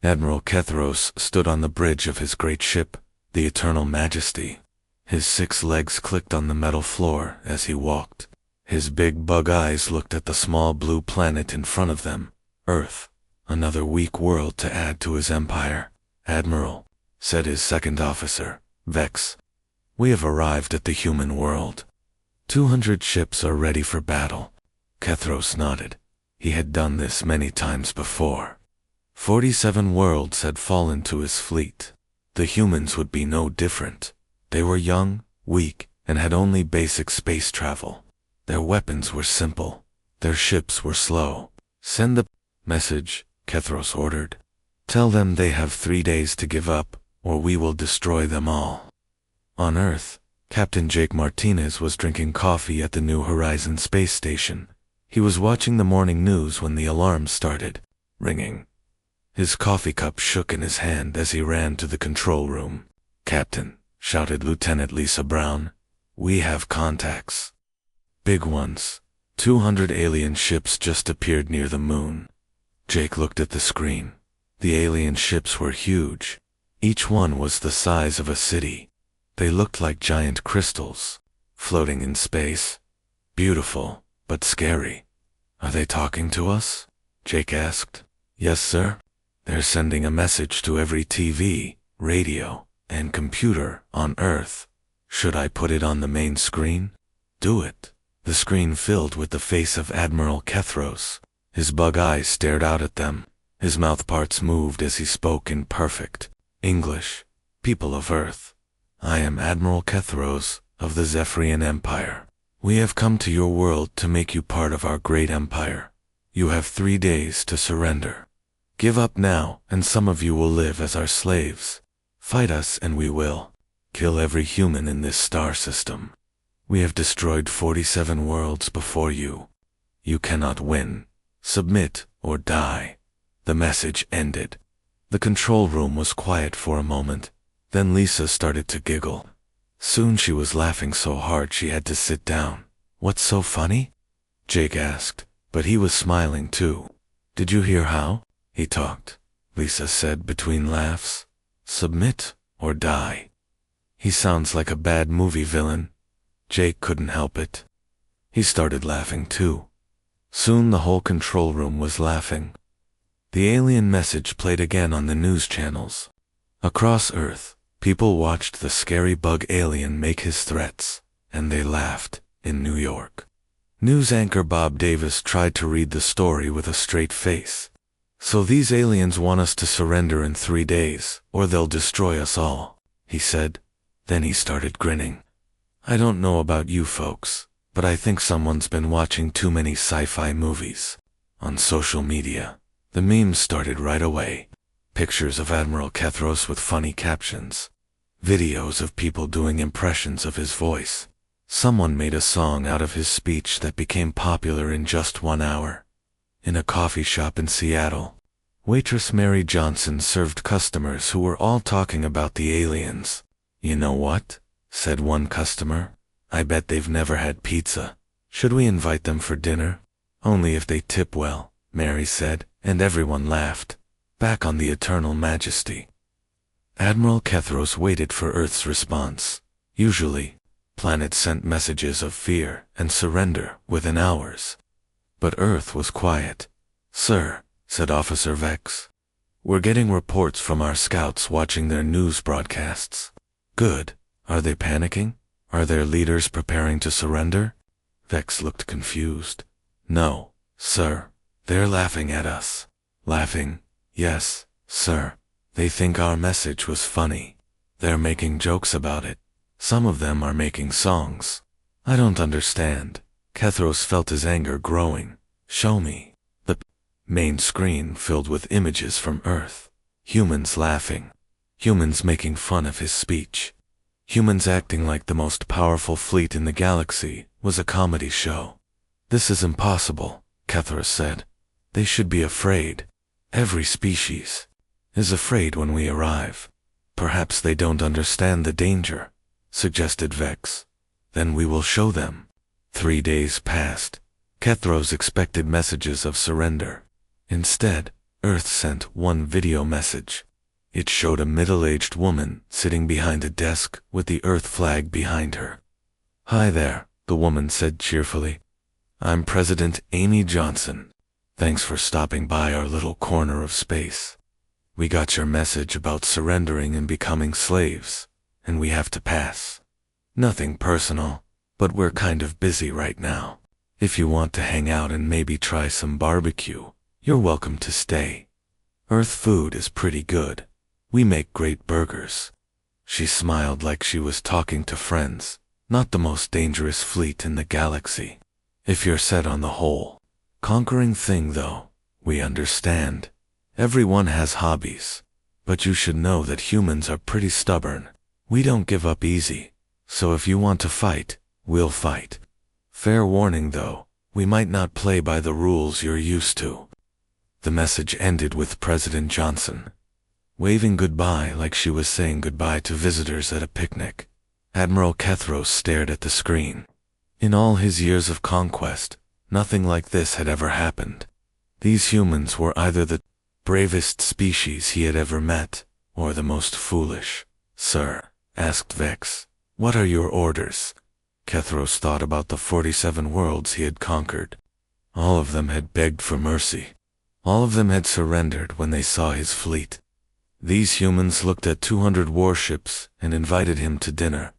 Admiral Kethros stood on the bridge of his great ship, the Eternal Majesty. His 6 legs clicked on the metal floor as he walked. His big bug eyes looked at the small blue planet in front of them, Earth, another weak world to add to his empire. "Admiral," said his second officer, Vex, "we have arrived at the human world. 200 ships are ready for battle." Kethros nodded. He had done this many times before. 47 worlds had fallen to his fleet. The humans would be no different. They were young, weak, and had only basic space travel. Their weapons were simple. Their ships were slow. "Send the message," Kethros ordered. "Tell them they have 3 days to give up, or we will destroy them all." On Earth, Captain Jake Martinez was drinking coffee at the New Horizons space station. He was watching the morning news when the alarm started ringing. His coffee cup shook in his hand as he ran to the control room. "Captain," shouted Lieutenant Lisa Brown, "we have contacts. Big ones. 200 alien ships just appeared near the moon." Jake looked at the screen. The alien ships were huge. Each one was the size of a city. They looked like giant crystals, floating in space. Beautiful, but scary. "Are they talking to us?" Jake asked. "Yes, sir. They're sending a message to every TV, radio, and computer on Earth. Should I put it on the main screen?" "Do it." The screen filled with the face of Admiral Kethros. His bug eyes stared out at them. His mouth parts moved as he spoke in perfect English. "People of Earth, I am Admiral Kethros of the Zephyrian Empire. We have come to your world to make you part of our great empire. You have 3 days to surrender. Give up now, and some of you will live as our slaves. Fight us and we will. Kill every human in this star system. We have destroyed 47 worlds before you. You cannot win. Submit or die." The message ended. The control room was quiet for a moment. Then Lisa started to giggle. Soon she was laughing so hard she had to sit down. "What's so funny?" Jake asked, but he was smiling too. "Did you hear how he talked?" Lisa said between laughs. "Submit or die. He sounds like a bad movie villain." Jake couldn't help it. He started laughing too. Soon the whole control room was laughing. The alien message played again on the news channels. Across Earth, people watched the scary bug alien make his threats, and they laughed. In New York, news anchor Bob Davis tried to read the story with a straight face. "So these aliens want us to surrender in 3 days, or they'll destroy us all," he said. Then he started grinning. "I don't know about you folks, but I think someone's been watching too many sci-fi movies." On social media, the memes started right away. Pictures of Admiral Kethros with funny captions. Videos of people doing impressions of his voice. Someone made a song out of his speech that became popular in just 1 hour. In a coffee shop in Seattle, waitress Mary Johnson served customers who were all talking about the aliens. "You know what?" said one customer. "I bet they've never had pizza. Should we invite them for dinner?" "Only if they tip well," Mary said, and everyone laughed. Back on the Eternal Majesty, Admiral Kethros waited for Earth's response. Usually, planets sent messages of fear and surrender within hours. But Earth was quiet. "Sir," said Officer Vex, "we're getting reports from our scouts watching their news broadcasts." "Good. Are they panicking? Are their leaders preparing to surrender?" Vex looked confused. "No, sir. They're laughing at us." "Laughing?" "Yes, sir. They think our message was funny. They're making jokes about it. Some of them are making songs." "I don't understand." Kethros felt his anger growing. "Show me." The main screen filled with images from Earth. Humans laughing. Humans making fun of his speech. Humans acting like the most powerful fleet in the galaxy was a comedy show. "This is impossible," Kethros said. "They should be afraid. Every species is afraid when we arrive." "Perhaps they don't understand the danger," suggested Vex. "Then we will show them." 3 days passed. Kethros expected messages of surrender. Instead, Earth sent one video message. It showed a middle-aged woman sitting behind a desk with the Earth flag behind her. "Hi there," the woman said cheerfully. "I'm President Amy Johnson. Thanks for stopping by our little corner of space. We got your message about surrendering and becoming slaves, and we have to pass. Nothing personal, but we're kind of busy right now. If you want to hang out and maybe try some barbecue, you're welcome to stay. Earth food is pretty good. We make great burgers." She smiled like she was talking to friends, not the most dangerous fleet in the galaxy. "If you're set on the whole conquering thing though, we understand. Everyone has hobbies, but you should know that humans are pretty stubborn. We don't give up easy, so if you want to fight, we'll fight. Fair warning though, we might not play by the rules you're used to." The message ended with President Johnson waving goodbye like she was saying goodbye to visitors at a picnic. Admiral Kethros stared at the screen. In all his years of conquest, nothing like this had ever happened. These humans were either the bravest species he had ever met, or the most foolish. "Sir," asked Vex, "what are your orders?" Kethros thought about the 47 worlds he had conquered. All of them had begged for mercy. All of them had surrendered when they saw his fleet. These humans looked at 200 warships and invited him to dinner.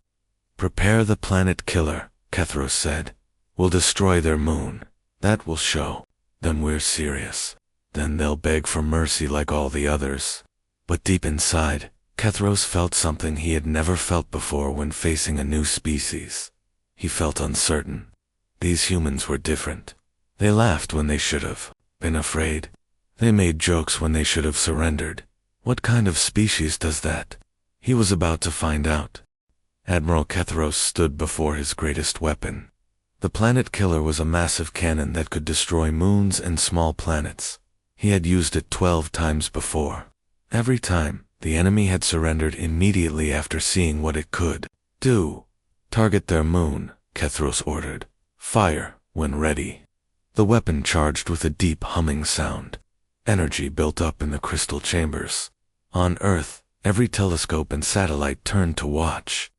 "Prepare the planet killer," Kethros said. "We'll destroy their moon. That will show them we're serious. Then they'll beg for mercy like all the others." But deep inside, Kethros felt something he had never felt before when facing a new species. He felt uncertain. These humans were different. They laughed when they should have been afraid. They made jokes when they should have surrendered. What kind of species does that? He was about to find out. Admiral Kethros stood before his greatest weapon. The planet killer was a massive cannon that could destroy moons and small planets. He had used it 12 times before. Every time, the enemy had surrendered immediately after seeing what it could do. "Target their moon," Kethros ordered. "Fire when ready." The weapon charged with a deep humming sound. Energy built up in the crystal chambers. On Earth, every telescope and satellite turned to watch.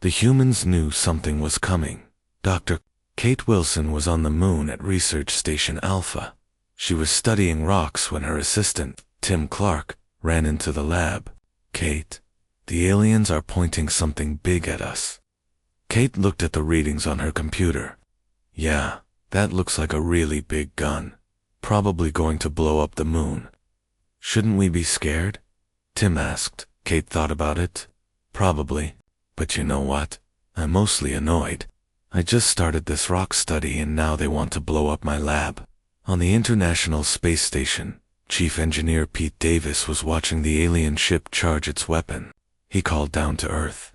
The humans knew something was coming. Dr. Kate Wilson was on the moon at Research Station Alpha. She was studying rocks when her assistant, Tim Clark, ran into the lab. "Kate, the aliens are pointing something big at us." Kate looked at the readings on her computer. "Yeah, that looks like a really big gun. Probably going to blow up the moon." "Shouldn't we be scared?" Tim asked. Kate thought about it. "Probably. But you know what? I'm mostly annoyed. I just started this rock study and now they want to blow up my lab." On the International Space Station, Chief Engineer Pete Davis was watching the alien ship charge its weapon. He called down to Earth.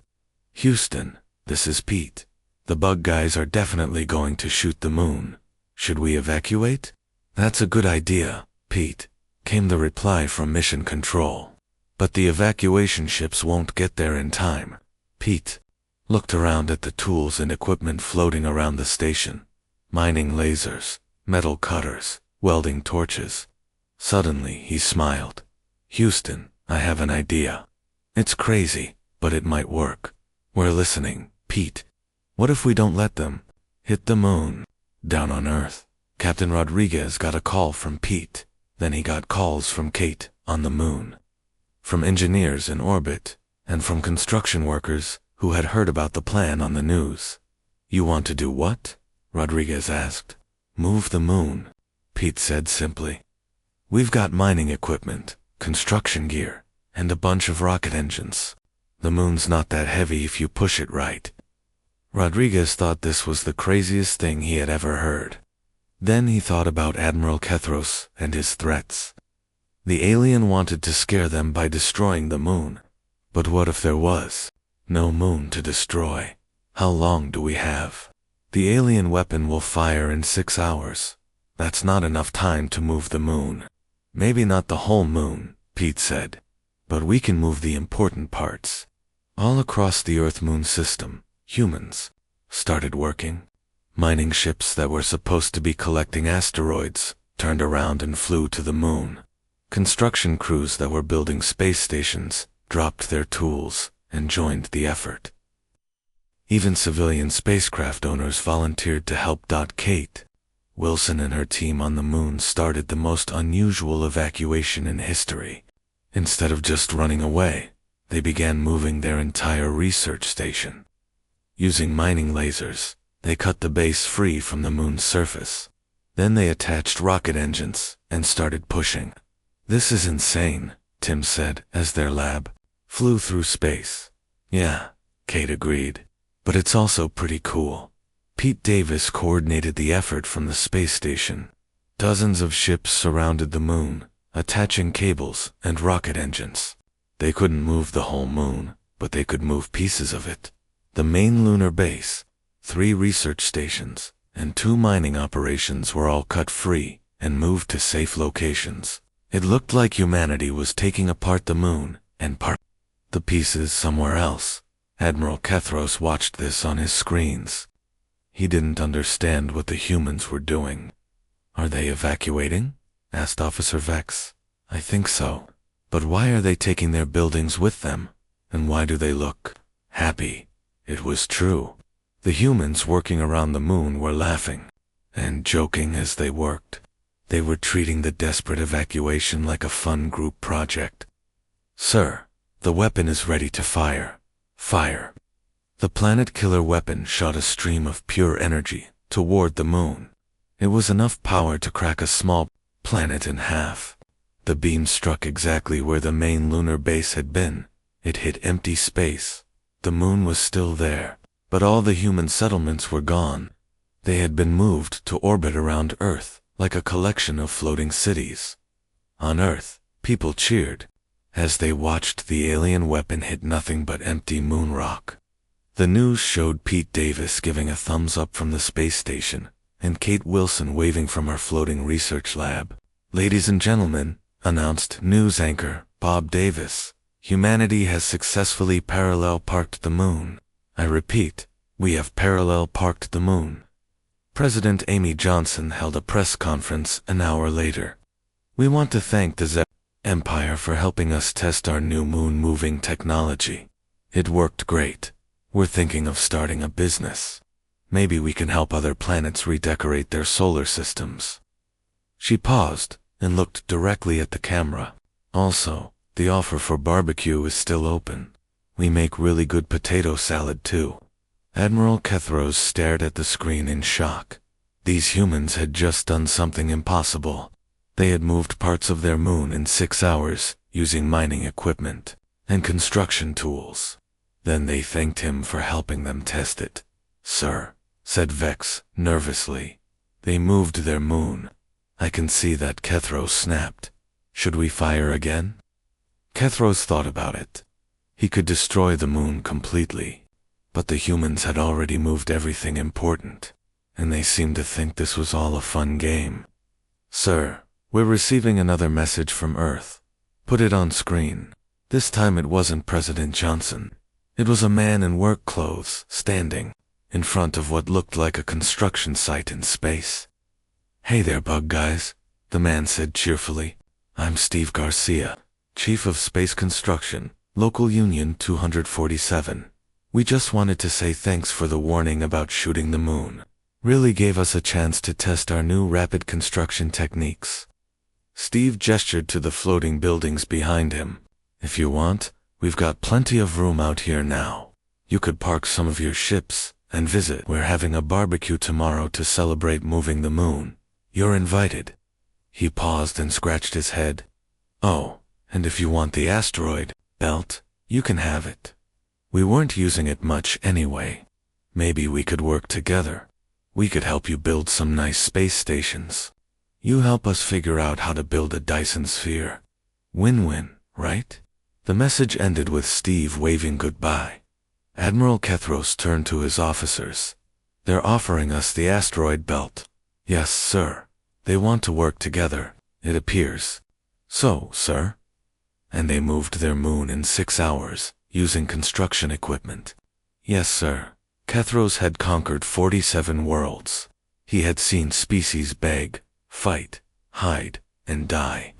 "Houston, this is Pete. The bug guys are definitely going to shoot the moon. Should we evacuate?" "That's a good idea, Pete," came the reply from Mission Control. "But the evacuation ships won't get there in time." Pete looked around at the tools and equipment floating around the station. Mining lasers, metal cutters, welding torches. Suddenly, he smiled. "Houston, I have an idea. It's crazy, but it might work. We're listening, Pete. What if we don't let them hit the moon?" Down on Earth, Captain Rodriguez got a call from Pete. Then he got calls from Kate on the moon, from engineers in orbit, and from construction workers who had heard about the plan on the news. "You want to do what?" Rodriguez asked. "Move the moon," Pete said simply. "We've got mining equipment, construction gear, and a bunch of rocket engines. The moon's not that heavy if you push it right." Rodriguez thought this was the craziest thing he had ever heard. Then he thought about Admiral Kethros and his threats. The alien wanted to scare them by destroying the moon. But what if there was no moon to destroy? How long do we have? The alien weapon will fire in 6 hours. That's not enough time to move the moon. "Maybe not the whole moon," Pete said, "but we can move the important parts." All across the Earth-Moon system, humans started working. Mining ships that were supposed to be collecting asteroids turned around and flew to the moon. Construction crews that were building space stations dropped their tools and joined the effort. Even civilian spacecraft owners volunteered to help. Kate Wilson and her team on the moon started the most unusual evacuation in history. Instead of just running away, they began moving their entire research station. Using mining lasers, they cut the base free from the moon's surface. Then they attached rocket engines and started pushing. "This is insane," Tim said as their lab flew through space. "Yeah," Kate agreed, "but it's also pretty cool." Pete Davis coordinated the effort from the space station. Dozens of ships surrounded the moon, attaching cables and rocket engines. They couldn't move the whole moon, but they could move pieces of it. The main lunar base, 3 research stations, and 2 mining operations were all cut free and moved to safe locations. It looked like humanity was taking apart the moon and the pieces somewhere else. Admiral Kethros watched this on his screens. He didn't understand what the humans were doing. "Are they evacuating?" asked Officer Vex. "I think so. But why are they taking their buildings with them? And why do they look happy?" It was true. The humans working around the moon were laughing and joking as they worked. They were treating the desperate evacuation like a fun group project. "Sir, the weapon is ready to fire." Fire. The planet killer weapon shot a stream of pure energy toward the moon. It was enough power to crack a small planet in half. The beam struck exactly where the main lunar base had been. It hit empty space. The moon was still there, but all the human settlements were gone. They had been moved to orbit around Earth, like a collection of floating cities. On Earth, people cheered as they watched the alien weapon hit nothing but empty moon rock. The news showed Pete Davis giving a thumbs up from the space station, and Kate Wilson waving from her floating research lab. "Ladies and gentlemen," announced news anchor Bob Davis, "humanity has successfully parallel parked the moon. I repeat, we have parallel parked the moon." President Amy Johnson held a press conference an hour later. "We want to thank the Zep Empire for helping us test our new moon-moving technology. It worked great. We're thinking of starting a business. Maybe we can help other planets redecorate their solar systems." She paused and looked directly at the camera. "Also, the offer for barbecue is still open. We make really good potato salad too." Admiral Kethros stared at the screen in shock. These humans had just done something impossible. They had moved parts of their moon in 6 hours using mining equipment and construction tools. Then they thanked him for helping them test it. "Sir," said Vex nervously, "they moved their moon. I can see that." Kethros snapped. "Should we fire again?" Kethros thought about it. He could destroy the moon completely, but the humans had already moved everything important, and they seemed to think this was all a fun game. "Sir, we're receiving another message from Earth." Put it on screen. This time it wasn't President Johnson. It was a man in work clothes standing in front of what looked like a construction site in space. "Hey there, bug guys," the man said cheerfully. "I'm Steve Garcia, Chief of Space Construction, Local Union 247. We just wanted to say thanks for the warning about shooting the moon. Really gave us a chance to test our new rapid construction techniques." Steve gestured to the floating buildings behind him. "If you want, we've got plenty of room out here now. You could park some of your ships and visit. We're having a barbecue tomorrow to celebrate moving the moon. You're invited." He paused and scratched his head. "Oh, and if you want the asteroid belt, you can have it. We weren't using it much anyway. Maybe we could work together. We could help you build some nice space stations. You help us figure out how to build a Dyson sphere. Win-win, right?" The message ended with Steve waving goodbye. Admiral Kethros turned to his officers. "They're offering us the asteroid belt." "Yes, sir. They want to work together, it appears." "So, sir?" "And they moved their moon in 6 hours, using construction equipment." "Yes, sir." Kethros had conquered 47 worlds. He had seen species beg, fight, hide, and die.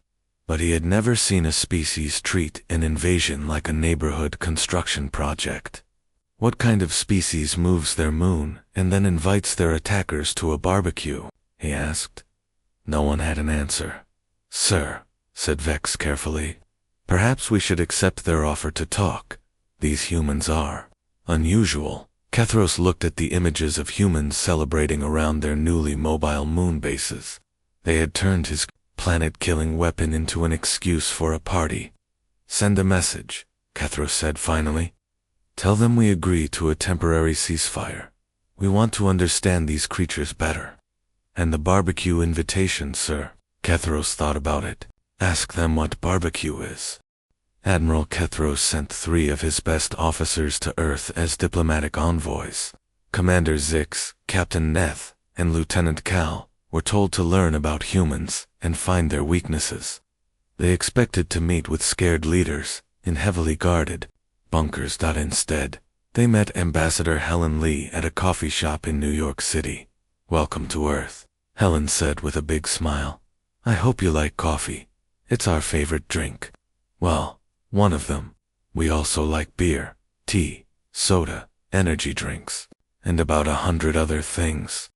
but he had never seen a species treat an invasion like a neighborhood construction project. What kind of species moves their moon and then invites their attackers to a barbecue? He asked. No one had an answer. Sir, said Vex carefully, perhaps we should accept their offer to talk. These humans are unusual. Kethros looked at the images of humans celebrating around their newly mobile moon bases. They had turned his planet-killing weapon into an excuse for a party. Send a message, Kethros said finally. Tell them we agree to a temporary ceasefire. We want to understand these creatures better. And the barbecue invitation, sir. Kethros thought about it. Ask them what barbecue is. Admiral Kethros sent 3 of his best officers to Earth as diplomatic envoys. Commander Zix, Captain Neth, and Lieutenant Cal were told to learn about humans and find their weaknesses. They expected to meet with scared leaders in heavily guarded bunkers. Instead, they met Ambassador Helen Lee at a coffee shop in New York City. Welcome to Earth, Helen said with a big smile. I hope you like coffee. It's our favorite drink. Well, one of them. We also like beer, tea, soda, energy drinks, and about 100 other things.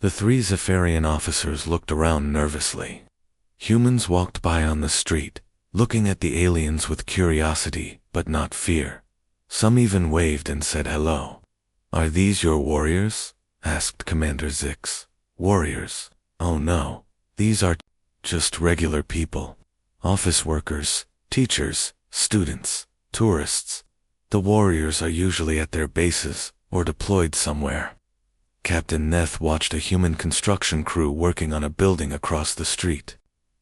The 3 Zephyrian officers looked around nervously. Humans walked by on the street, looking at the aliens with curiosity, but not fear. Some even waved and said hello. Are these your warriors? Asked Commander Zix. Warriors? Oh no, these are just regular people. Office workers, teachers, students, tourists. The warriors are usually at their bases or deployed somewhere. Captain Neth watched a human construction crew working on a building across the street.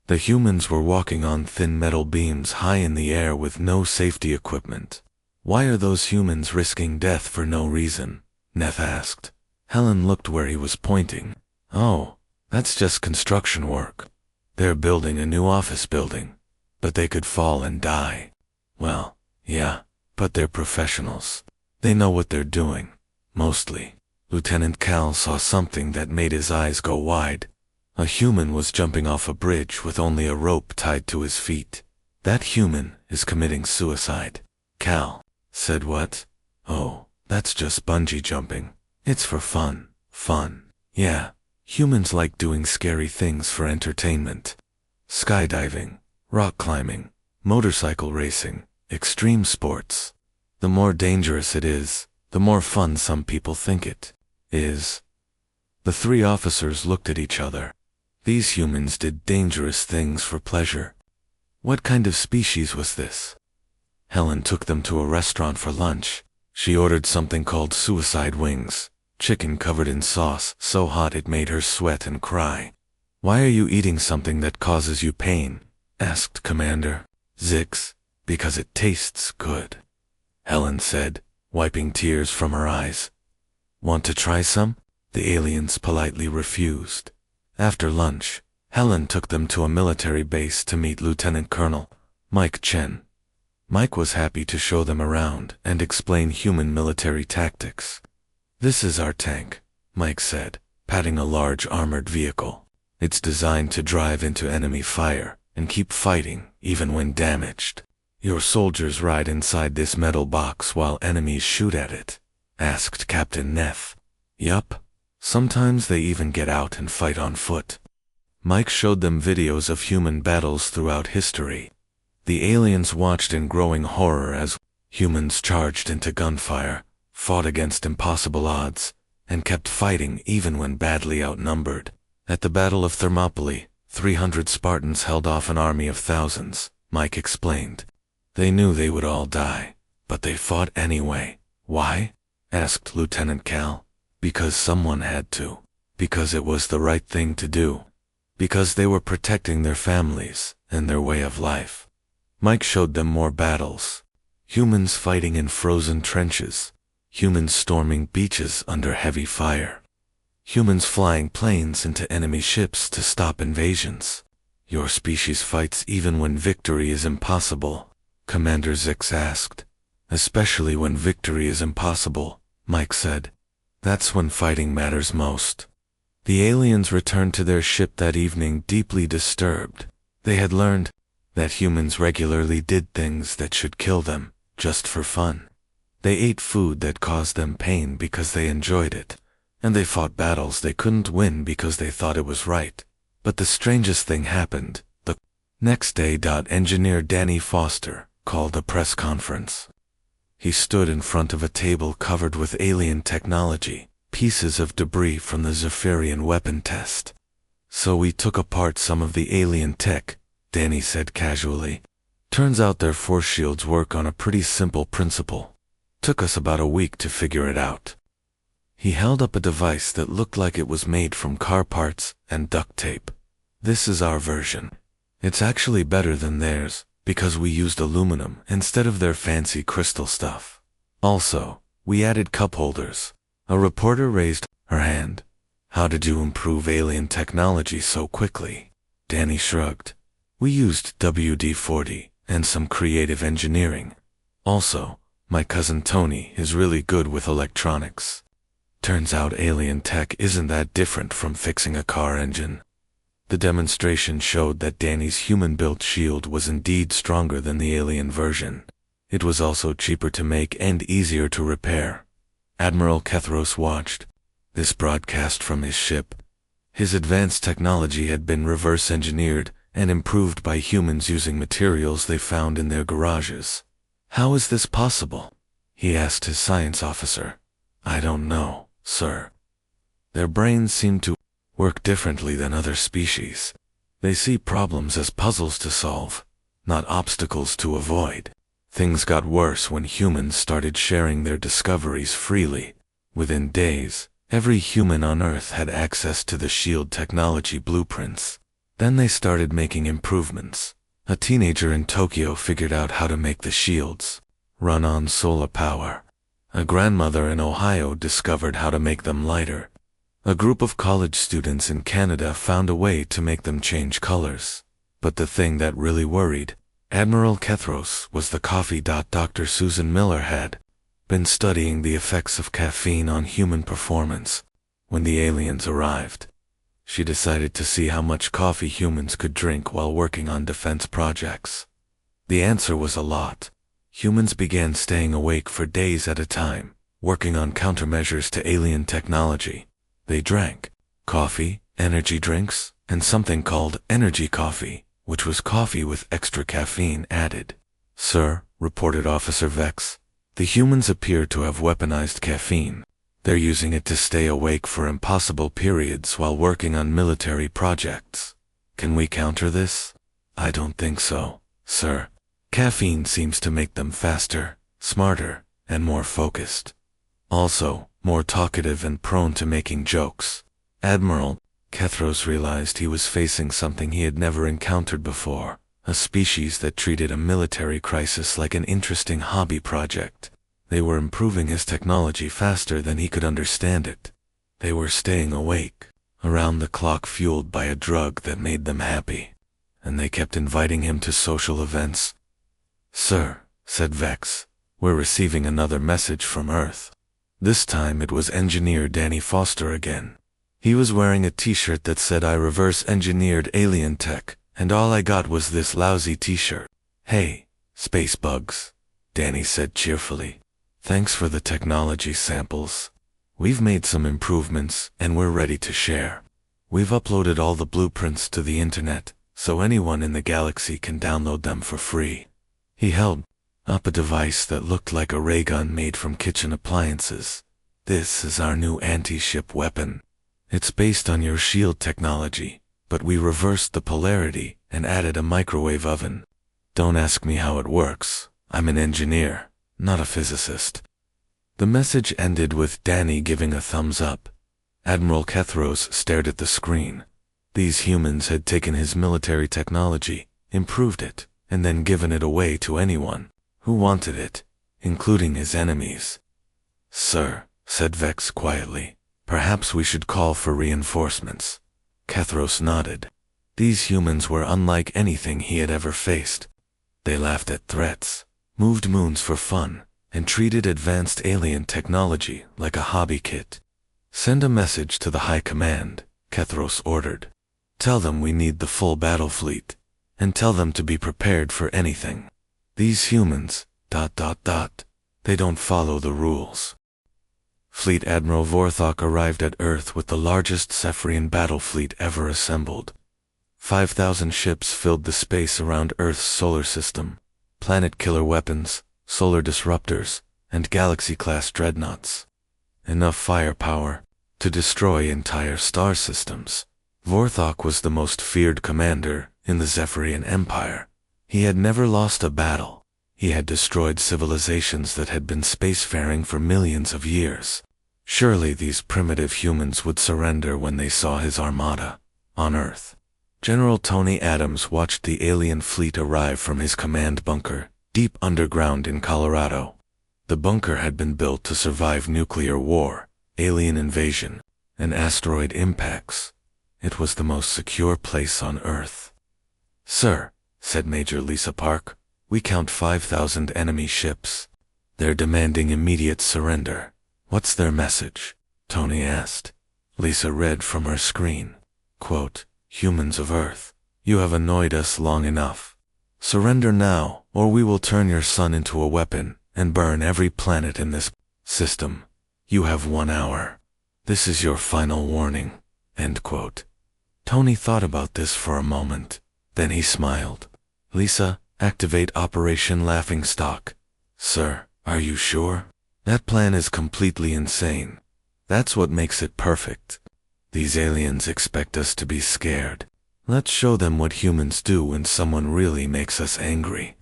The humans were walking on thin metal beams high in the air with no safety equipment. Why are those humans risking death for no reason? Neth asked. Helen looked where he was pointing. Oh, that's just construction work. They're building a new office building. But they could fall and die. Well, yeah, but they're professionals. They know what they're doing. Mostly. Lieutenant Cal saw something that made his eyes go wide. A human was jumping off a bridge with only a rope tied to his feet. That human is committing suicide. Cal said what? Oh, that's just bungee jumping. It's for fun. Fun. Yeah, humans like doing scary things for entertainment. Skydiving, rock climbing, motorcycle racing, extreme sports. The more dangerous it is, the more fun some people think it is. The 3 officers looked at each other. These humans did dangerous things for pleasure. What kind of species was this? Helen took them to a restaurant for lunch. She ordered something called suicide wings, chicken covered in sauce so hot it made her sweat and cry. Why are you eating something that causes you pain? Asked Commander Zix. Because it tastes good, Helen said, wiping tears from her eyes. Want to try some? The aliens politely refused. After lunch, Helen took them to a military base to meet Lieutenant Colonel Mike Chen. Mike was happy to show them around and explain human military tactics. This is our tank, Mike said, patting a large armored vehicle. It's designed to drive into enemy fire and keep fighting even when damaged. Your soldiers ride inside this metal box while enemies shoot at it, asked Captain Neth. Yup. Sometimes they even get out and fight on foot. Mike showed them videos of human battles throughout history. The aliens watched in growing horror as humans charged into gunfire, fought against impossible odds, and kept fighting even when badly outnumbered. At the Battle of Thermopylae, 300 Spartans held off an army of thousands, Mike explained. They knew they would all die, but they fought anyway. Why? Asked Lieutenant Cal. Because someone had to. Because it was the right thing to do. Because they were protecting their families and their way of life. Mike showed them more battles. Humans fighting in frozen trenches. Humans storming beaches under heavy fire. Humans flying planes into enemy ships to stop invasions. Your species fights even when victory is impossible, Commander Zix asked. Especially when victory is impossible, Mike said. That's when fighting matters most. The aliens returned to their ship that evening deeply disturbed. They had learned that humans regularly did things that should kill them, just for fun. They ate food that caused them pain because they enjoyed it, and they fought battles they couldn't win because they thought it was right. But the strangest thing happened. The next day, engineer Danny Foster called a press conference. He stood in front of a table covered with alien technology, pieces of debris from the Zephyrian weapon test. So we took apart some of the alien tech, Danny said casually. Turns out their force shields work on a pretty simple principle. Took us about a week to figure it out. He held up a device that looked like it was made from car parts and duct tape. This is our version. It's actually better than theirs, because we used aluminum instead of their fancy crystal stuff. Also, we added cup holders. A reporter raised her hand. How did you improve alien technology so quickly? Danny shrugged. We used WD-40 and some creative engineering. Also, my cousin Tony is really good with electronics. Turns out alien tech isn't that different from fixing a car engine. The demonstration showed that Danny's human-built shield was indeed stronger than the alien version. It was also cheaper to make and easier to repair. Admiral Kethros watched this broadcast from his ship. His advanced technology had been reverse-engineered and improved by humans using materials they found in their garages. How is this possible? He asked his science officer. I don't know, sir. Their brains seem to work differently than other species. They see problems as puzzles to solve, not obstacles to avoid. Things got worse when humans started sharing their discoveries freely. Within days, every human on Earth had access to the shield technology blueprints. Then they started making improvements. A teenager in Tokyo figured out how to make the shields run on solar power. A grandmother in Ohio discovered how to make them lighter. A group of college students in Canada found a way to make them change colors. But the thing that really worried Admiral Kethros was the coffee. Dr. Susan Miller had been studying the effects of caffeine on human performance. When the aliens arrived, she decided to see how much coffee humans could drink while working on defense projects. The answer was a lot. Humans began staying awake for days at a time, working on countermeasures to alien technology. They drank coffee, energy drinks, and something called energy coffee, which was coffee with extra caffeine added. Sir, reported Officer Vex, the humans appear to have weaponized caffeine. They're using it to stay awake for impossible periods while working on military projects. Can we counter this? I don't think so, sir. Caffeine seems to make them faster, smarter, and more focused. Also, more talkative and prone to making jokes. Admiral Kethros realized he was facing something he had never encountered before, a species that treated a military crisis like an interesting hobby project. They were improving his technology faster than he could understand it. They were staying awake, around the clock, fueled by a drug that made them happy. And they kept inviting him to social events. Sir, said Vex, we're receiving another message from Earth. This time it was engineer Danny Foster again. He was wearing a t-shirt that said I reverse-engineered alien tech, and all I got was this lousy t-shirt. Hey, space bugs, Danny said cheerfully. Thanks for the technology samples. We've made some improvements, and we're ready to share. We've uploaded all the blueprints to the internet, so anyone in the galaxy can download them for free. He held up a device that looked like a ray gun made from kitchen appliances. This is our new anti-ship weapon. It's based on your shield technology, but we reversed the polarity and added a microwave oven. Don't ask me how it works. I'm an engineer, not a physicist. The message ended with Danny giving a thumbs up. Admiral Kethros stared at the screen. These humans had taken his military technology, improved it, and then given it away to anyone who wanted it, including his enemies. Sir, said Vex quietly, perhaps we should call for reinforcements. Kethros nodded. These humans were unlike anything he had ever faced. They laughed at threats, moved moons for fun, and treated advanced alien technology like a hobby kit. Send a message to the High Command, Kethros ordered. Tell them we need the full battle fleet. and tell them to be prepared for anything. These humans, ... they don't follow the rules. Fleet Admiral Vorthok arrived at Earth with the largest Zephyrian battle fleet ever assembled. 5,000 ships filled the space around Earth's solar system, planet-killer weapons, solar disruptors, and galaxy-class dreadnoughts. Enough firepower to destroy entire star systems. Vorthok was the most feared commander in the Zephyrian Empire. He had never lost a battle. He had destroyed civilizations that had been spacefaring for millions of years. Surely these primitive humans would surrender when they saw his armada on Earth. General Tony Adams watched the alien fleet arrive from his command bunker, deep underground in Colorado. The bunker had been built to survive nuclear war, alien invasion, and asteroid impacts. It was the most secure place on Earth. "Sir," said Major Lisa Park, "we count 5,000 enemy ships. They're demanding immediate surrender." "What's their message?" Tony asked. Lisa read from her screen. Quote, "Humans of Earth, you have annoyed us long enough. Surrender now, or we will turn your sun into a weapon and burn every planet in this system. You have 1 hour. This is your final warning." End quote. Tony thought about this for a moment. Then he smiled. "Lisa, activate Operation Laughingstock." "Sir, are you sure? That plan is completely insane. That's what makes it perfect. These aliens expect us to be scared. Let's show them what humans do when someone really makes us angry."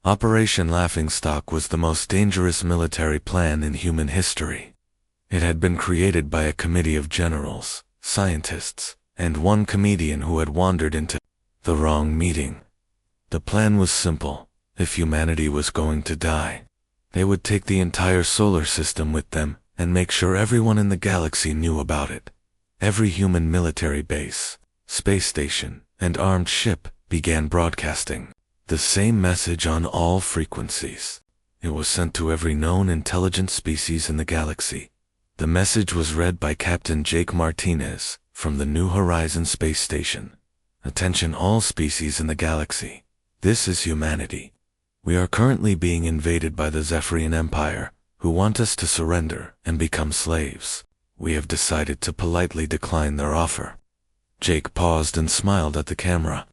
Operation Laughingstock was the most dangerous military plan in human history. It had been created by a committee of generals, scientists, and one comedian who had wandered into the wrong meeting. The plan was simple. If humanity was going to die, they would take the entire solar system with them and make sure everyone in the galaxy knew about it. Every human military base, space station, and armed ship began broadcasting the same message on all frequencies. It was sent to every known intelligent species in the galaxy. The message was read by Captain Jake Martinez from the New Horizons space station. "Attention all species in the galaxy. This is humanity. We are currently being invaded by the Zephyrian Empire, who want us to surrender and become slaves. We have decided to politely decline their offer." Jake paused and smiled at the camera.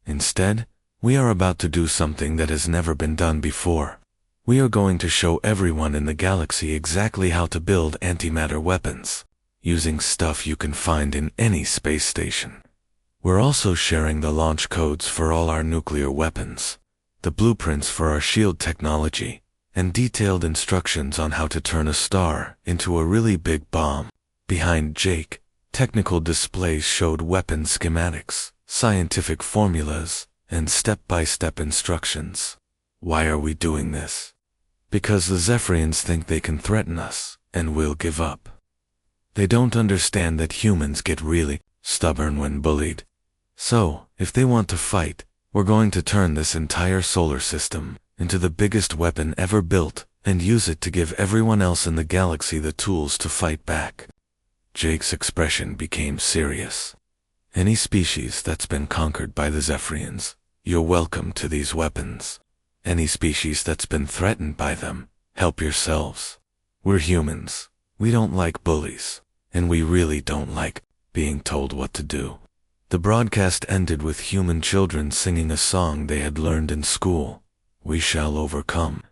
"Instead, we are about to do something that has never been done before. We are going to show everyone in the galaxy exactly how to build antimatter weapons, using stuff you can find in any space station. We're also sharing the launch codes for all our nuclear weapons, the blueprints for our shield technology, and detailed instructions on how to turn a star into a really big bomb." Behind Jake, technical displays showed weapon schematics, scientific formulas, and step-by-step instructions. "Why are we doing this?" "Because the Zephyrians think they can threaten us, and we'll give up. They don't understand that humans get really stubborn when bullied. So, if they want to fight, we're going to turn this entire solar system into the biggest weapon ever built and use it to give everyone else in the galaxy the tools to fight back." Jake's expression became serious. "Any species that's been conquered by the Zephyrians, you're welcome to these weapons. Any species that's been threatened by them, help yourselves. We're humans. We don't like bullies, and we really don't like being told what to do." The broadcast ended with human children singing a song they had learned in school, "We shall overcome."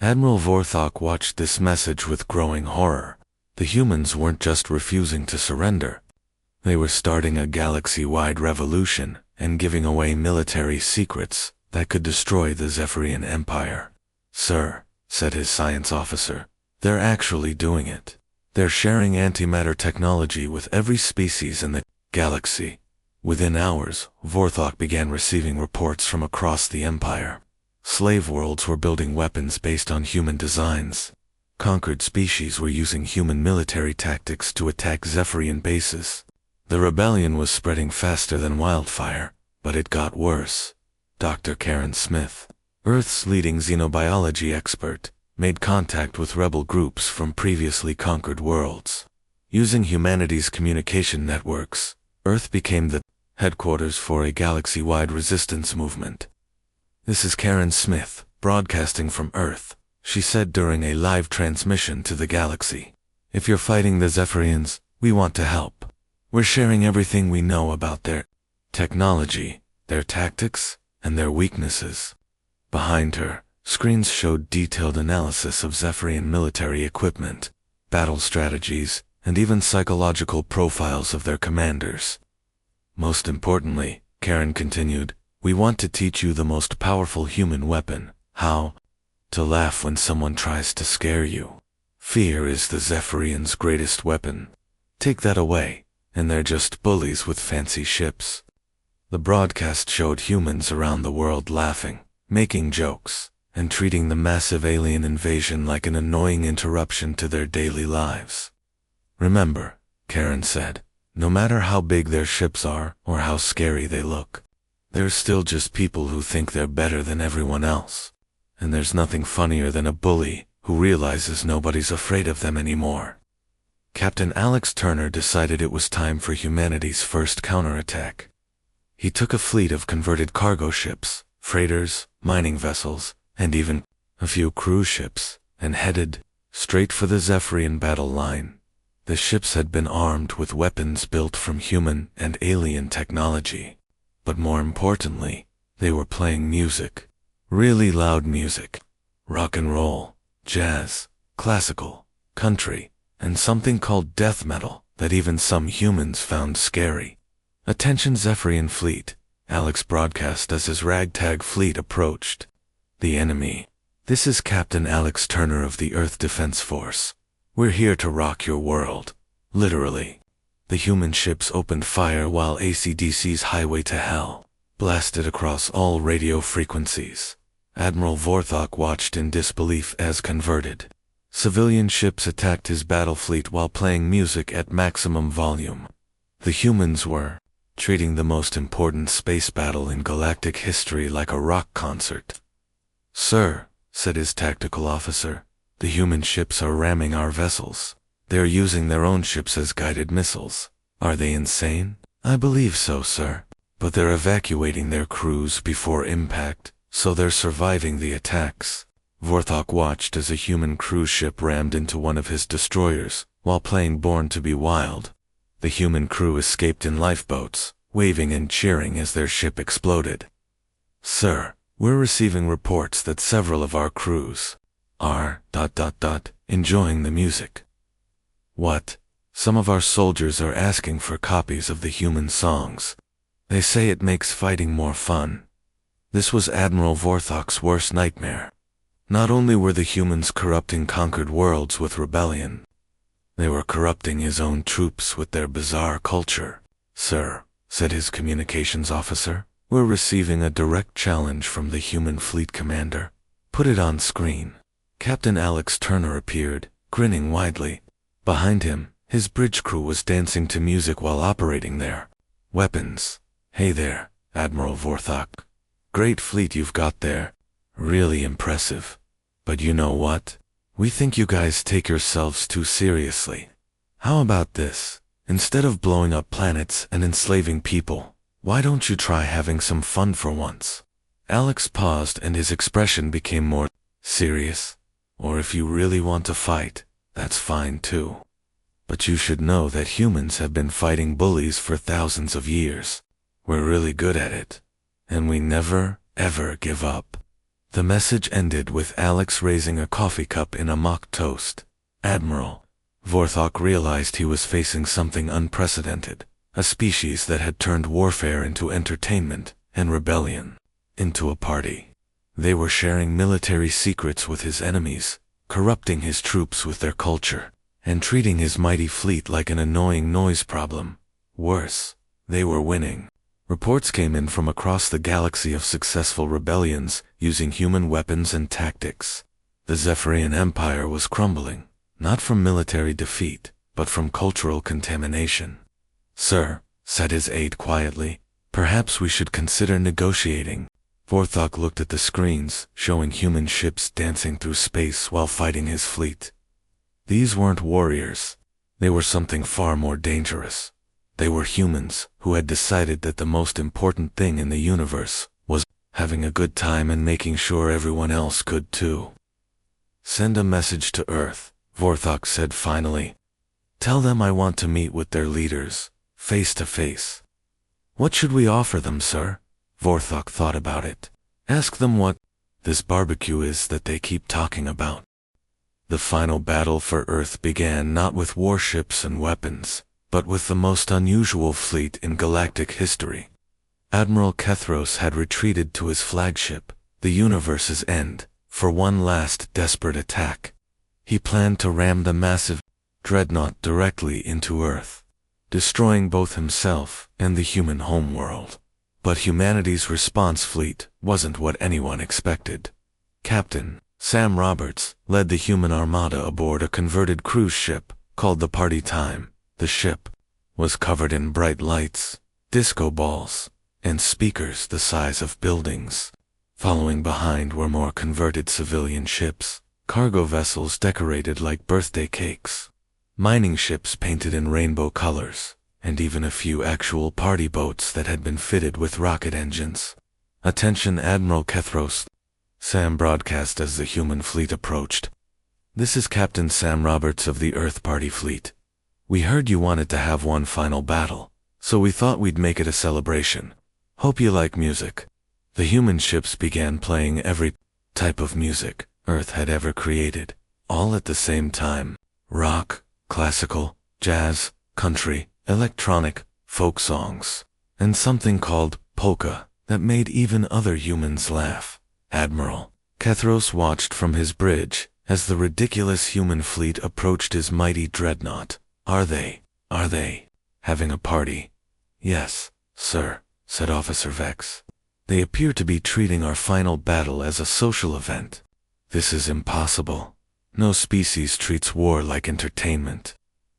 Admiral Vorthok watched this message with growing horror. The humans weren't just refusing to surrender. They were starting a galaxy-wide revolution and giving away military secrets that could destroy the Zephyrian Empire. "Sir," said his science officer, "they're actually doing it. They're sharing antimatter technology with every species in the galaxy." Within hours, Vorthok began receiving reports from across the Empire. Slave worlds were building weapons based on human designs. Conquered species were using human military tactics to attack Zephyrian bases. The rebellion was spreading faster than wildfire, but it got worse. Dr. Karen Smith, Earth's leading xenobiology expert, made contact with rebel groups from previously conquered worlds. Using humanity's communication networks, Earth became the headquarters for a galaxy-wide resistance movement. This is Karen Smith, broadcasting from Earth, she said during a live transmission to the galaxy. If you're fighting the Zephyrians, we want to help. We're sharing everything we know about their technology, their tactics, and their weaknesses. Behind her, screens showed detailed analysis of Zephyrian military equipment, battle strategies, and even psychological profiles of their commanders. Most importantly, Karen continued, we want to teach you the most powerful human weapon, how to laugh when someone tries to scare you. Fear is the Zephyrians' greatest weapon. Take that away, and they're just bullies with fancy ships. The broadcast showed humans around the world laughing, making jokes, and treating the massive alien invasion like an annoying interruption to their daily lives. Remember, Karen said, no matter how big their ships are or how scary they look, they're still just people who think they're better than everyone else. And there's nothing funnier than a bully who realizes nobody's afraid of them anymore. Captain Alex Turner decided it was time for humanity's first counterattack. He took a fleet of converted cargo ships, freighters, mining vessels, and even a few cruise ships, and headed straight for the Zephyrian battle line. The ships had been armed with weapons built from human and alien technology. But more importantly, they were playing music. Really loud music. Rock and roll, jazz, classical, country, and something called death metal that even some humans found scary. Attention Zephyrian fleet, Alex broadcast as his ragtag fleet approached. The enemy. This is Captain Alex Turner of the Earth Defense Force. We're here to rock your world. Literally. The human ships opened fire while AC/DC's Highway to Hell blasted across all radio frequencies. Admiral Vorthok watched in disbelief as converted. Civilian ships attacked his battle fleet while playing music at maximum volume. The humans were treating the most important space battle in galactic history like a rock concert. Sir, said his tactical officer, the human ships are ramming our vessels. They're using their own ships as guided missiles. Are they insane? I believe so, sir. But they're evacuating their crews before impact, so they're surviving the attacks. Vorthok watched as a human cruise ship rammed into one of his destroyers, while playing Born to be Wild. The human crew escaped in lifeboats, waving and cheering as their ship exploded. Sir, we're receiving reports that several of our crews are enjoying the music. What? Some of our soldiers are asking for copies of the human songs. They say it makes fighting more fun. This was Admiral Vorthok's worst nightmare. Not only were the humans corrupting conquered worlds with rebellion, they were corrupting his own troops with their bizarre culture. Sir, said his communications officer, we're receiving a direct challenge from the human fleet commander. Put it on screen. Captain Alex Turner appeared, grinning widely. Behind him, his bridge crew was dancing to music while operating their weapons. Hey there, Admiral Vorthok. Great fleet you've got there. Really impressive. But you know what? We think you guys take yourselves too seriously. How about this? Instead of blowing up planets and enslaving people, why don't you try having some fun for once? Alex paused and his expression became more serious. Or if you really want to fight, that's fine too. But you should know that humans have been fighting bullies for thousands of years. We're really good at it. And we never, ever give up. The message ended with Alex raising a coffee cup in a mock toast. Admiral. Vorthok realized he was facing something unprecedented. A species that had turned warfare into entertainment, and rebellion into a party. They were sharing military secrets with his enemies, corrupting his troops with their culture, and treating his mighty fleet like an annoying noise problem. Worse, they were winning. Reports came in from across the galaxy of successful rebellions using human weapons and tactics. The Zephyrian Empire was crumbling, not from military defeat, but from cultural contamination. Sir, said his aide quietly, perhaps we should consider negotiating. Vorthok looked at the screens, showing human ships dancing through space while fighting his fleet. These weren't warriors. They were something far more dangerous. They were humans who had decided that the most important thing in the universe was having a good time and making sure everyone else could too. Send a message to Earth, Vorthok said finally. Tell them I want to meet with their leaders, face to face. What should we offer them, sir? Vorthok thought about it. Ask them what this barbecue is that they keep talking about. The final battle for Earth began not with warships and weapons, but with the most unusual fleet in galactic history. Admiral Kethros had retreated to his flagship, the universe's end, for one last desperate attack. He planned to ram the massive dreadnought directly into Earth, destroying both himself and the human homeworld. But humanity's response fleet wasn't what anyone expected. Captain Sam Roberts led the human armada aboard a converted cruise ship called the Party Time. The ship was covered in bright lights, disco balls, and speakers the size of buildings. Following behind were more converted civilian ships, cargo vessels decorated like birthday cakes, mining ships painted in rainbow colors, and even a few actual party boats that had been fitted with rocket engines. Attention Admiral Kethros, Sam broadcast as the human fleet approached. This is Captain Sam Roberts of the Earth Party Fleet. We heard you wanted to have one final battle, so we thought we'd make it a celebration. Hope you like music. The human ships began playing every type of music Earth had ever created, all at the same time. Rock, classical, jazz, country, electronic, folk songs, and something called polka that made even other humans laugh. Admiral Kethros watched from his bridge as the ridiculous human fleet approached his mighty dreadnought. Are they having a party? Yes, sir, said Officer Vex. They appear to be treating our final battle as a social event. This is impossible. No species treats war like entertainment.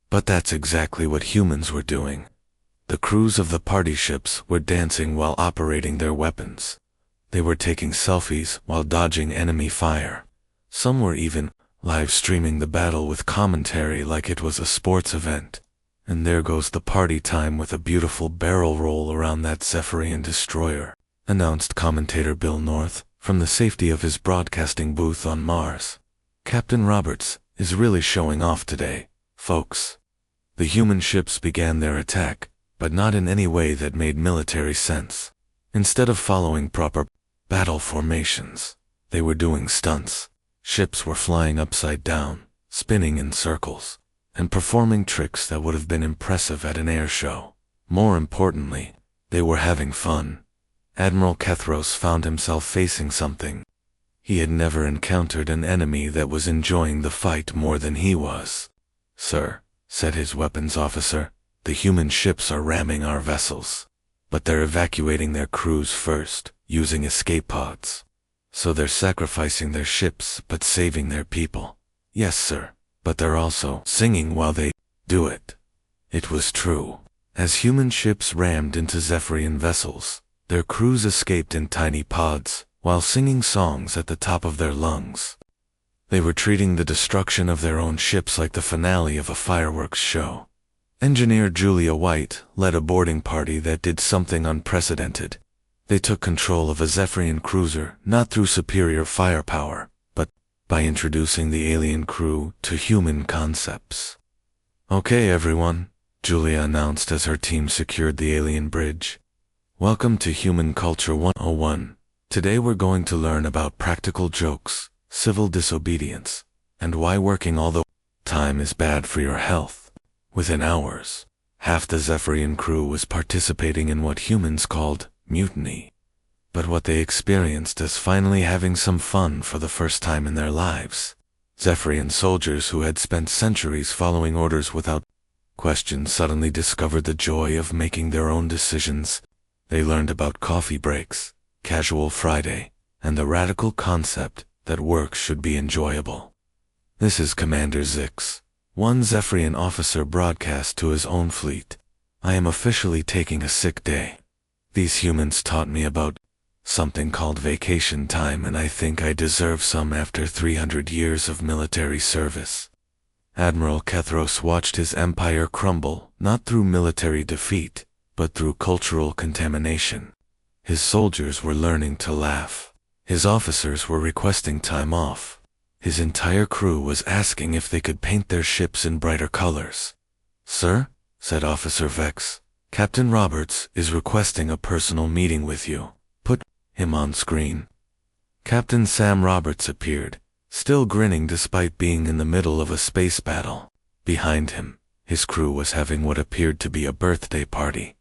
But that's exactly what humans were doing. The crews of the party ships were dancing while operating their weapons. They were taking selfies while dodging enemy fire. Some were even live streaming the battle with commentary like it was a sports event. And there goes the Party Time with a beautiful barrel roll around that Zephyrian destroyer, announced commentator Bill North from the safety of his broadcasting booth on Mars. Captain Roberts is really showing off today, folks. The human ships began their attack, but not in any way that made military sense. Instead of following proper battle formations, they were doing stunts. Ships were flying upside down, spinning in circles, and performing tricks that would have been impressive at an air show. More importantly, they were having fun. Admiral Kethros found himself facing something. He had never encountered an enemy that was enjoying the fight more than he was. Sir, said his weapons officer, the human ships are ramming our vessels. But they're evacuating their crews first, using escape pods. So they're sacrificing their ships but saving their people. Yes, sir, but they're also singing while they do it. It was true. As human ships rammed into Zephyrian vessels, their crews escaped in tiny pods, while singing songs at the top of their lungs. They were treating the destruction of their own ships like the finale of a fireworks show. Engineer Julia White led a boarding party that did something unprecedented. They took control of a Zephyrian cruiser not through superior firepower, but by introducing the alien crew to human concepts. Okay everyone, Julia announced as her team secured the alien bridge. Welcome to Human Culture 101. Today we're going to learn about practical jokes, civil disobedience, and why working all the time is bad for your health. Within hours, half the Zephyrian crew was participating in what humans called mutiny. But what they experienced is finally having some fun for the first time in their lives. Zephyrian soldiers who had spent centuries following orders without question suddenly discovered the joy of making their own decisions. They learned about coffee breaks, casual Friday, and the radical concept that work should be enjoyable. This is Commander Zix, one Zephyrian officer broadcast to his own fleet. I am officially taking a sick day. These humans taught me about something called vacation time, and I think I deserve some after 300 years of military service. Admiral Kethros watched his empire crumble, not through military defeat, but through cultural contamination. His soldiers were learning to laugh. His officers were requesting time off. His entire crew was asking if they could paint their ships in brighter colors. "Sir," said Officer Vex, "Captain Roberts is requesting a personal meeting with you. Put him on screen." Captain Sam Roberts appeared, still grinning despite being in the middle of a space battle. Behind him, his crew was having what appeared to be a birthday party.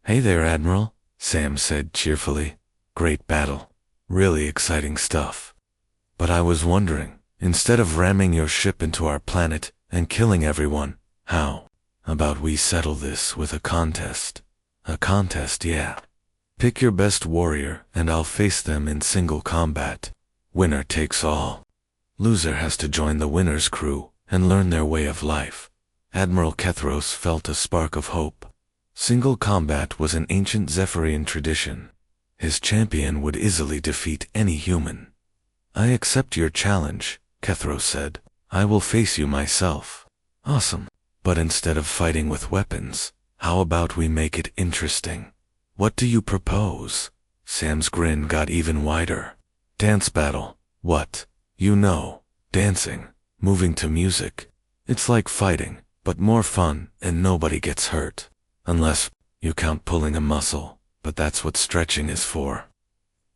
"Hey there, Admiral," Sam said cheerfully. "Great battle. Really exciting stuff. But I was wondering, instead of ramming your ship into our planet and killing everyone, how about we settle this with a contest?" "A contest, yeah. Pick your best warrior and I'll face them in single combat. Winner takes all. Loser has to join the winner's crew and learn their way of life." Admiral Kethros felt a spark of hope. Single combat was an ancient Zephyrian tradition. His champion would easily defeat any human. "I accept your challenge," Kethros said. "I will face you myself." "Awesome. But instead of fighting with weapons, how about we make it interesting? What do you propose?" Sam's grin got even wider. "Dance battle. What? You know, dancing, moving to music. It's like fighting, but more fun and nobody gets hurt. Unless you count pulling a muscle, but that's what stretching is for."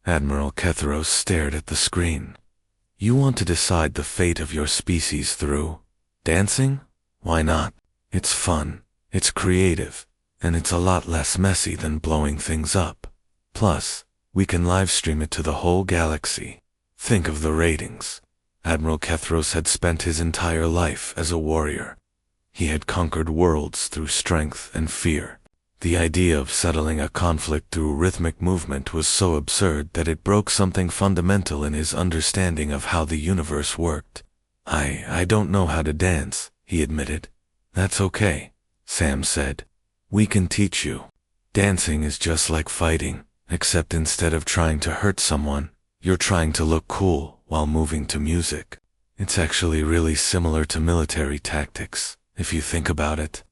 Admiral Kethros stared at the screen. "You want to decide the fate of your species through dancing? Why not? It's fun, it's creative, and it's a lot less messy than blowing things up. Plus, we can live stream it to the whole galaxy. Think of the ratings." Admiral Kethros had spent his entire life as a warrior. He had conquered worlds through strength and fear. The idea of settling a conflict through rhythmic movement was so absurd that it broke something fundamental in his understanding of how the universe worked. I don't know how to dance," he admitted. "That's okay," Sam said. "We can teach you. Dancing is just like fighting, except instead of trying to hurt someone, you're trying to look cool while moving to music. It's actually really similar to military tactics, if you think about it.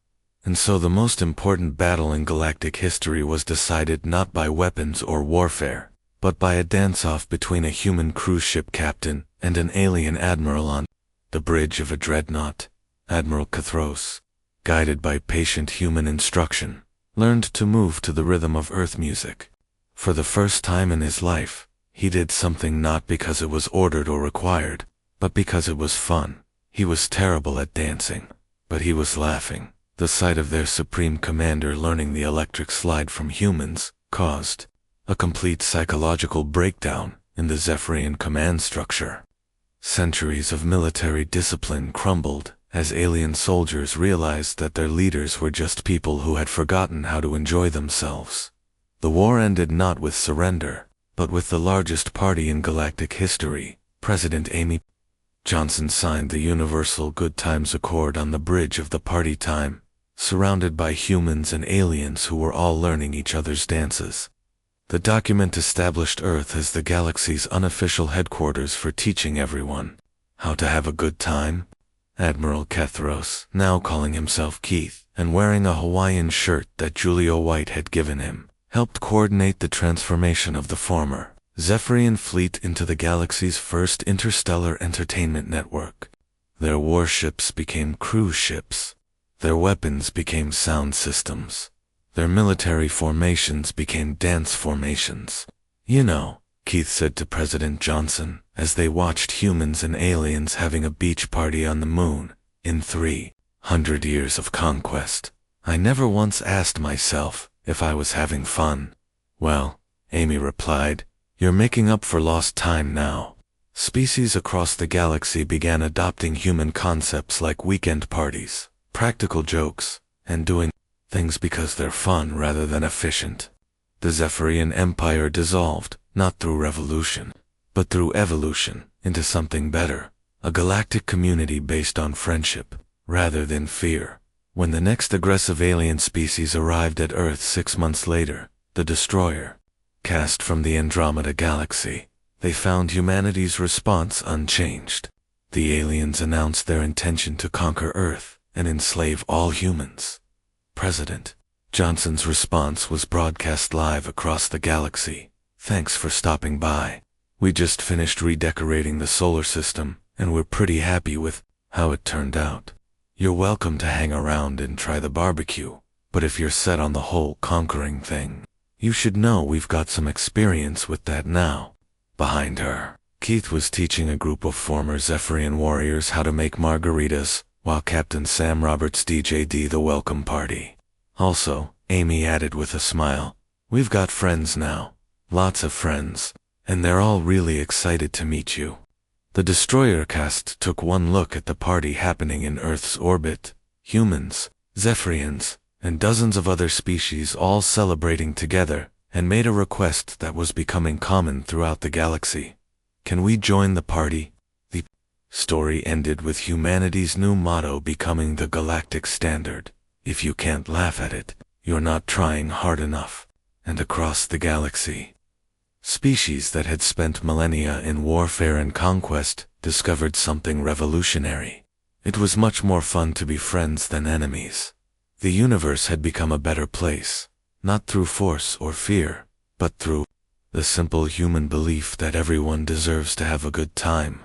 And so the most important battle in galactic history was decided not by weapons or warfare, but by a dance-off between a human cruise ship captain and an alien admiral on the bridge of a dreadnought. Admiral Kethros, guided by patient human instruction, learned to move to the rhythm of Earth music. For the first time in his life, he did something not because it was ordered or required, but because it was fun. He was terrible at dancing, but he was laughing. The sight of their supreme commander learning the electric slide from humans caused a complete psychological breakdown in the Zephyrian command structure. Centuries of military discipline crumbled as alien soldiers realized that their leaders were just people who had forgotten how to enjoy themselves. The war ended not with surrender, but with the largest party in galactic history. President Amy Johnson signed the Universal Good Times Accord on the bridge of the party time, surrounded by humans and aliens who were all learning each other's dances. The document established Earth as the galaxy's unofficial headquarters for teaching everyone how to have a good time. Admiral Kethros, now calling himself Keith, and wearing a Hawaiian shirt that Julio White had given him, helped coordinate the transformation of the former Zephyrian fleet into the galaxy's first interstellar entertainment network. Their warships became cruise ships. Their weapons became sound systems. Their military formations became dance formations. "You know," Keith said to President Johnson, as they watched humans and aliens having a beach party on the moon, "in 300 years of conquest, I never once asked myself if I was having fun." "Well," Amy replied, "you're making up for lost time now." Species across the galaxy began adopting human concepts like weekend parties, practical jokes, and doing things because they're fun rather than efficient. The Zephyrian Empire dissolved, not through revolution, but through evolution, into something better, a galactic community based on friendship, rather than fear. When the next aggressive alien species arrived at Earth 6 months later, the Destroyer, cast from the Andromeda Galaxy, they found humanity's response unchanged. The aliens announced their intention to conquer Earth and enslave all humans. President Johnson's response was broadcast live across the galaxy. Thanks for stopping by. We just finished redecorating the solar system, and we're pretty happy with how it turned out. You're welcome to hang around and try the barbecue, but if you're set on the whole conquering thing, you should know we've got some experience with that now. Behind her, Keith was teaching a group of former Zephyrian warriors how to make margaritas, while Captain Sam Roberts DJ'd the welcome party. Also, Amy added with a smile, we've got friends now. Lots of friends, and they're all really excited to meet you. The destroyer cast took one look at the party happening in Earth's orbit. Humans, Zephyrians, and dozens of other species all celebrating together, and made a request that was becoming common throughout the galaxy. Can we join the party? The story ended with humanity's new motto becoming the galactic standard. If you can't laugh at it, you're not trying hard enough. And across the galaxy, species that had spent millennia in warfare and conquest discovered something revolutionary. It was much more fun to be friends than enemies. The universe had become a better place, not through force or fear, but through the simple human belief that everyone deserves to have a good time.